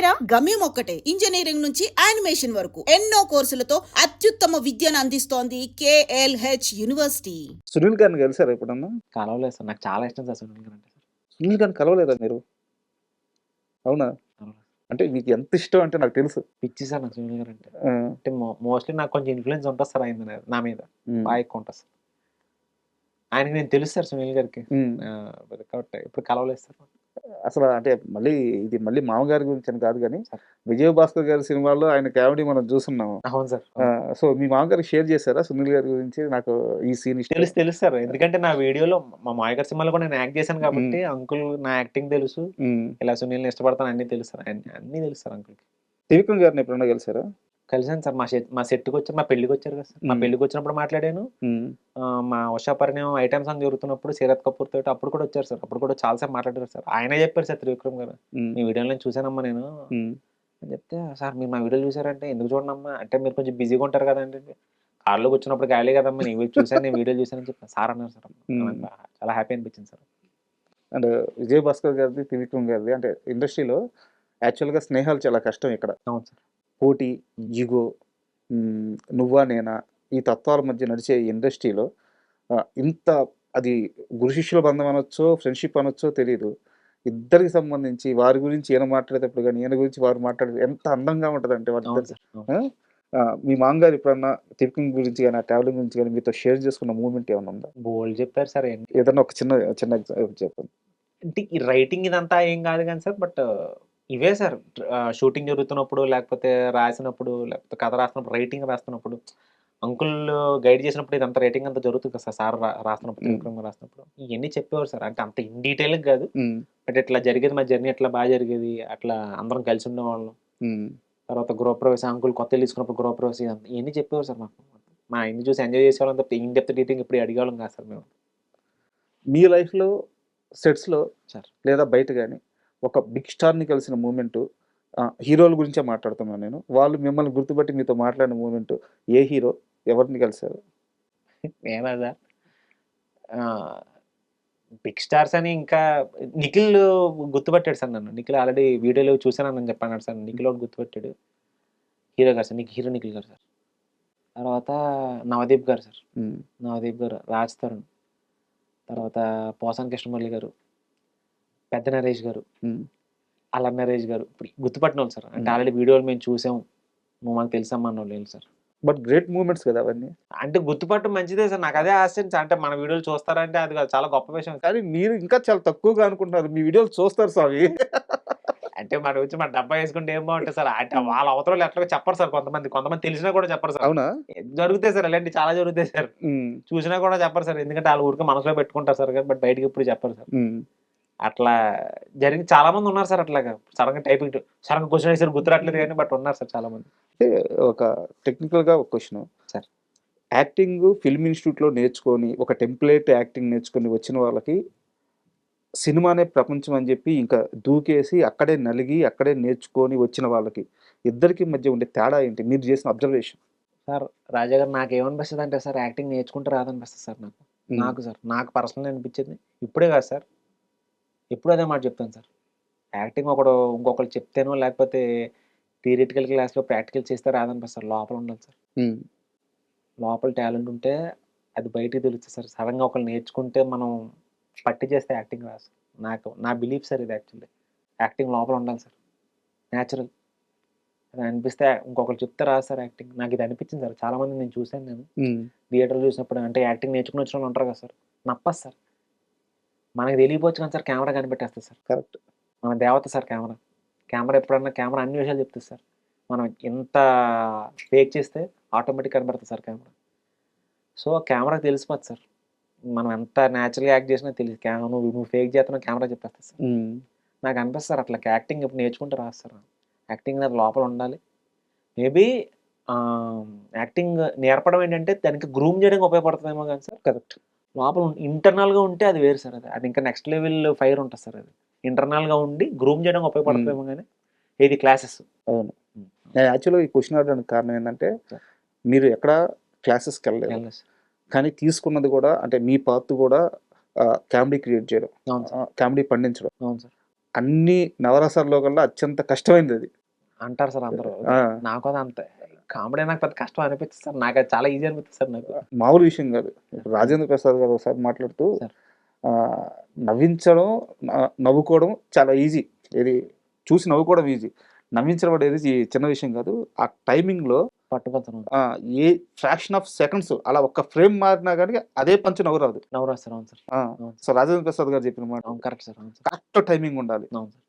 ఒకటేరా? గమ్యం ఒక్కటే. ఇంజనీరింగ్ నుంచి యానిమేషన్ వరకు ఎన్నో కోర్సులతో అత్యుత్తమ విద్యను అందిస్తోంది KLH యూనివర్సిటీ. సునీల్ గారిని కలిసారా ఎప్పుడన్నా? కలవలేదు సార్. నాకు చాలా ఇష్టం సార్ సునీల్ గారు అంటే సార్. సునీల్ గారిని కలవలేదా మీరు? అవునా? కలవలేదు. అంటే మీకు ఎంత ఇష్టం అంటే నాకు తెలుసు. పిచ్చి సార్ నాకు సునీల్ గారు అంటే. ఆ! అంటే మోస్ట్‌లీ నాకు కొంచెం ఇన్‌ఫ్లూయెన్స్ ఉంటది సార్ ఆయన నా మీద. హ్మ్. బాగా ఎక్కువ ఉంటది సార్. ఆయనకి నేను తెలుసు సార్ సునీల్ గారికి. హ్మ్. కాబట్టి ఎప్పుడు కలవలేదు సార్. అసలు అంటే మళ్ళీ మామగారి గురించి అని కాదు గానీ, సార్. విజయభాస్కర్ గారి సినిమాల్లో ఆయన కామెడీ మనం చూసున్నాము. అవును సార్. సో, మీ మామగారికి షేర్ చేసారా సునీల్ గారి గురించి? నాకు ఈ సీన్ ఇష్టం. తెలుసు సార్. ఎందుకంటే నా వీడియోలో మా మామయ్య గారి సినిమాలో కూడా నేను యాక్ట్ చేశాను కాబట్టి అంకుల్ నా యాక్టింగ్ తెలుసు. ఇలా సునీల్‌ని ఇష్టపడతాను అన్నీ తెలుసు సార్. అన్నీ తెలుసు సార్ అంకుల్‌కి. త్రివిక్రమ్ గారిని ఎప్పుడన్నా కలిసారా? కలిసాను సార్. మా సెట్‌కొచ్చారు. మా పెళ్ళికొచ్చారు కదా సార్. మా పెళ్ళికొచ్చినప్పుడు మాట్లాడాను. మా ఉషా పరిణయం ఐటెమ్ సాంగ్ జరుగుతున్నప్పుడు శరత్ కపూర్ తోటి అప్పుడు కూడా వచ్చారు సార్. అప్పుడు కూడా చాలా సేపు మాట్లాడారు సార్. ఆయనే చెప్పారు సార్ త్రివిక్రమ్ గారు. మీ వీడియోలో నేను చూసానమ్మా నేను అని చెప్తే, సార్ మీరు మా వీడియోలు చూసారంటే ఎందుకు చూడనమ్మా అంటే మీరు కొంచెం బిజీగా ఉంటారు కదండి. కార్లో కూర్చున్నప్పుడు ఖాళీ కదమ్మా నేను చూసాను నేను వీడియోలు చూసానని చెప్పాను సార్ అన్నారు సార్. చాలా హ్యాపీ అనిపించింది సార్. అండ్ విజయభాస్కర్ గారిది త్రివిక్రమ్ గారిది అంటే ఇండస్ట్రీలో యాక్చువల్గా స్నేహాలు చాలా కష్టం ఇక్కడ. అవును సార్. పోటీ, ఈగో, నువ్వా నేనా ఈ తత్వాల మధ్య నడిచే ఇండస్ట్రీలో ఇంత అది గురు శిష్యుల బంధం అనొచ్చో ఫ్రెండ్షిప్ అనొచ్చో తెలియదు. ఇద్దరికి సంబంధించి వారి గురించి ఈయన మాట్లాడేటప్పుడు కానీ ఈయన గురించి వారు మాట్లాడేది ఎంత అందంగా ఉంటుందంటే మీ మామగారు ఎప్పుడన్నా త్రివిక్రమ్ గురించి కానీ ఆ ట్రావెలింగ్ గురించి కానీ మీతో షేర్ చేసుకున్న మూమెంట్ ఏమైనా ఉందా? బోల్డ్ చెప్పారు సార్. ఏదన్నా ఒక చిన్న ఎగ్జాంపుల్ చెప్పండి. అంటే ఈ రైటింగ్ ఇదంతా ఏం కాదు కానీ సార్ బట్ ఇవే సార్ షూటింగ్ జరుగుతున్నప్పుడు లేకపోతే రాసినప్పుడు లేకపోతే కథ రాస్తున్నప్పుడు రైటింగ్ రాస్తున్నప్పుడు అంకుల్ గైడ్ చేసినప్పుడు ఇదంతా రైటింగ్ అంతా జరుగుతుంది కదా సార్ రాస్తున్నప్పుడు త్రివిక్రమ్ రాస్తున్నప్పుడు ఇవన్నీ చెప్పేవారు సార్. అంటే అంత ఇన్ డీటెయిల్ కాదు బట్ ఇట్లా జరిగేది మా జర్నీ ఎట్లా బాగా జరిగేది అట్లా అందరం కలిసి ఉండేవాళ్ళం. తర్వాత గృహప్రవేశం అంకుల్ కొత్త తీసుకున్నప్పుడు గృహప్రవేశం ఇవన్నీ చెప్పేవారు సార్ మాకు. మా ఇన్ని చూసి ఎంజాయ్ చేసేవాళ్ళం తప్ప ఇన్ డెప్త్ డీటింగ్ ఇప్పుడు అడిగేవాళ్ళం కాదు సార్ మేము. మీ లైఫ్లో సెట్స్లో సార్ లేదా బయట కానీ ఒక బిగ్ స్టార్ని కలిసిన మూమెంట్ హీరోల గురించే మాట్లాడుతున్నాను నేను. వాళ్ళు మిమ్మల్ని గుర్తుపట్టి మీతో మాట్లాడిన మూమెంట్ ఏ హీరో ఎవరిని కలిసారు? నేనా సార్ బిగ్ స్టార్స్ అని ఇంకా నిఖిల్ గుర్తుపట్టాడు సార్ నన్ను. నిఖిల్ ఆల్రెడీ వీడియోలో చూసానని చెప్పన్నాడు సార్. నిఖిల్ ఒకటి గుర్తుపట్టాడు హీరో గారు సార్. హీరో నిఖిల్ గారు సార్. తర్వాత నవదీప్ గారు సార్. నవదీప్ గారు, రాజ్ తరుణ్, తర్వాత పోసాని కృష్ణమురళి గారు, పెద్ద నరేష్ గారు, అల్లరి నరేష్ గారు ఇప్పుడు గుర్తుపట్టిన వాళ్ళు సార్. అంటే ఆల్రెడీ వీడియోలు మేము చూసాం నువ్వు మాకు తెలుసమ్మా అన్న వాళ్ళు సార్. బట్ గ్రేట్ మూమెంట్స్ కదా అవన్నీ. అంటే గుర్తుపట్టడం మంచిదే సార్. నాకు అదే ఆశ్చర్యం అంటే మన వీడియోలు చూస్తారంటే అది చాలా గొప్ప విషయం. కానీ మీరు ఇంకా చాలా తక్కువగా అనుకుంటున్నారు. మీ వీడియోలు చూస్తారు స్వామి. అంటే మన వచ్చి మన డబ్బా వేసుకుంటే ఏం బాగుంటుంది సార్. అంటే వాళ్ళ అవతల ఎట్లా చెప్పరు సార్. కొంతమంది తెలిసినా కూడా చెప్పరు సార్. అవునా? జరుగుతాయి సార్ అలాంటి చాలా జరుగుతాయి సార్. చూసినా కూడా చెప్పరు సార్. ఎందుకంటే వాళ్ళ ఊరికి మనసులో పెట్టుకుంటారు సార్. బట్ బయటకి ఎప్పుడు చెప్పరు సార్. అట్లా జరిగి చాలా మంది ఉన్నారు సార్. అట్లాగా సడన్గా టైపింగ్ సడన్గా క్వశ్చన్ వేసారు గుర్తురాట్లేదు కానీ బట్ ఉన్నారు సార్ చాలా మంది. అంటే ఒక టెక్నికల్గా ఒక క్వశ్చన్ సార్. యాక్టింగ్ ఫిల్మ్ ఇన్స్టిట్యూట్లో నేర్చుకొని ఒక టెంప్లేట్ యాక్టింగ్ నేర్చుకొని వచ్చిన వాళ్ళకి సినిమానే ప్రపంచం అని చెప్పి ఇంకా దూకేసి అక్కడే నలిగి అక్కడే నేర్చుకొని వచ్చిన వాళ్ళకి ఇద్దరికి మధ్య ఉండే తేడా ఏంటి మీరు చేసిన అబ్జర్వేషన్? సార్ రాజా గారు నాకు ఏమనిపిస్తుంది అంటే సార్ యాక్టింగ్ నేర్చుకుంటే రాదనిపిస్తుంది సార్ నాకు సార్. నాకు పర్సనల్ అనిపించింది ఇప్పుడే కాదు సార్. ఎప్పుడు అదే మాట చెప్తాను సార్. యాక్టింగ్ ఇంకొకరు చెప్తేనో లేకపోతే థియరిటికల్ క్లాస్లో ప్రాక్టికల్ చేస్తే రాదనిపిస్తుంది. లోపల ఉండాలి సార్. లోపల టాలెంట్ ఉంటే అది బయటికి తెలుస్తుంది సార్. సడన్గా ఒకరు నేర్చుకుంటే మనం పట్టి చేస్తే యాక్టింగ్ రాదు. నా బిలీఫ్ సార్ ఇది. యాక్చువల్లీ యాక్టింగ్ లోపల ఉండాలి సార్. న్యాచురల్ అది అనిపిస్తే ఇంకొకరు చెప్తే రాదు సార్ యాక్టింగ్. నాకు ఇది అనిపించింది సార్. చాలా మంది నేను చూశాను. నేను థియేటర్లో చూసినప్పుడు అంటే యాక్టింగ్ నేర్చుకుని వచ్చిన వాళ్ళు ఉంటారు కదా సార్. నప్పదు సార్. మనకి తెలియపోవచ్చు కానీ సార్ కెమెరా కనిపెట్టేస్తుంది సార్. కరెక్ట్. మన దేవత సార్ కెమెరా ఎప్పుడన్నా కెమెరా అన్ని విషయాలు చెప్తుంది సార్. మనం ఎంత ఫేక్ చేస్తే ఆటోమేటిక్ కనబడుతుంది సార్ కెమెరా. సో కెమెరాకి తెలిసిపోతుంది సార్. మనం ఎంత న్యాచురల్గా యాక్ట్ చేసినా తెలియదు. నువ్వు ఫేక్ చేస్తున్నావు కెమెరా చెప్పేస్తుంది సార్. నాకు అనిపిస్తుంది సార్ అట్లా యాక్టింగ్ ఇప్పుడు నేర్చుకుంటే రాదు సార్. యాక్టింగ్ అది లోపల ఉండాలి. మేబీ యాక్టింగ్ నేర్పడం ఏంటంటే దానికి గ్రూమ్ చేయడానికి ఉపయోగపడుతుందేమో కానీ సార్. కరెక్ట్. లోపల ఇంటర్నల్గా ఉంటే అది వేరు సార్. అది ఇంకా నెక్స్ట్ లెవెల్ ఫైర్ ఉంటుంది సార్. అది ఇంటర్నల్గా ఉండి గ్రూమ్ చేయడానికి ఉపయోగపడుతుందేమో కానీ ఇది క్లాసెస్. అవును. నేను యాక్చువల్గా ఈ క్వశ్చన్ అడగడానికి కారణం ఏంటంటే మీరు ఎక్కడ క్లాసెస్కి వెళ్ళలేదు కానీ తీసుకున్నది కూడా అంటే మీ పార్ట్ కూడా కామెడీ క్రియేట్ చేయడం, కామెడీ పండించడం. అవును సార్. అన్ని నవరసాల్లో కల్లా అత్యంత కష్టమైనది అది. అంటారు సార్ అందరూ. ఆ! నాకు అది అంతే. కామెడీ నాకు పెద్ద కష్టం అనిపించదు సార్. నాకు అది చాలా ఈజీ అనిపిస్తుంది సార్ నాకు. మామూలు విషయం కాదు. ఇప్పుడు రాజేంద్ర ప్రసాద్ గారు ఒకసారి మాట్లాడుతూ సార్. నవ్వించడం, నవ్వుకోవడం చాలా ఈజీ. ఏది చూసి నవ్వుకోవడం ఈజీ. నవ్వించడం అనేది చిన్న విషయం కాదు. ఆ టైమింగ్‌లో పట్టుదలతో ఏ ఫ్రాక్షన్ ఆఫ్ సెకండ్స్ అలా ఒక్క ఫ్రేమ్ మారినా గాని అదే పంచ్ నవ్వు రాదు. నవ్వు రాదు సార్. అవును సార్. ఆ! అవును సో, రాజేంద్ర ప్రసాద్ గారు చెప్పిన మాట అవును. Correct sir. అవును సార్. కరెక్ట్ టైమింగ్ ఉండాలి. అవును సార్.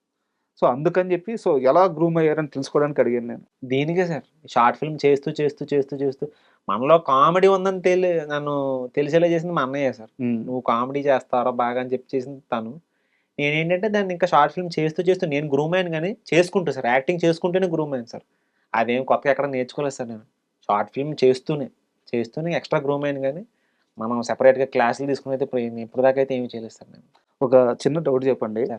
సో, అందుకని చెప్పి ఎలా గ్రూమ్ అయ్యారని తెలుసుకోవడానికి అడిగాను నేను. దీనికే సార్. షార్ట్ ఫిల్మ్ చేస్తూ మనలో కామెడీ ఉందని నన్ను తెలిసేలా చేసింది మా అన్నయ్యే సార్. హ్మ్. నువ్వు కామెడీ చేస్తావురా బాగా అని చెప్పి చేసింది తను. నేనేంటంటే దాన్ని ఇంకా షార్ట్ ఫిల్మ్ చేస్తూ నేను గ్రూమ్ అయ్యాను గానీ చేసుకుంటూ సార్. యాక్టింగ్ చేసుకుంటూనే గ్రూమ్ అయ్యాను సార్. అదేం కొత్తగా ఎక్కడ నేర్చుకోలేదు సార్ నేను. షార్ట్ ఫిల్మ్ చేస్తూనే ఎక్స్‌ట్రా గ్రూమ్ అయ్యాను గానీ, మనం సెపరేట్‌గా క్లాసులు తీసుకొని అయితే ఇప్పటిదాకా అయితే ఏమి చేయలేదు సార్ నేను. ఒక చిన్న డౌట్ చెప్పండి. సార్.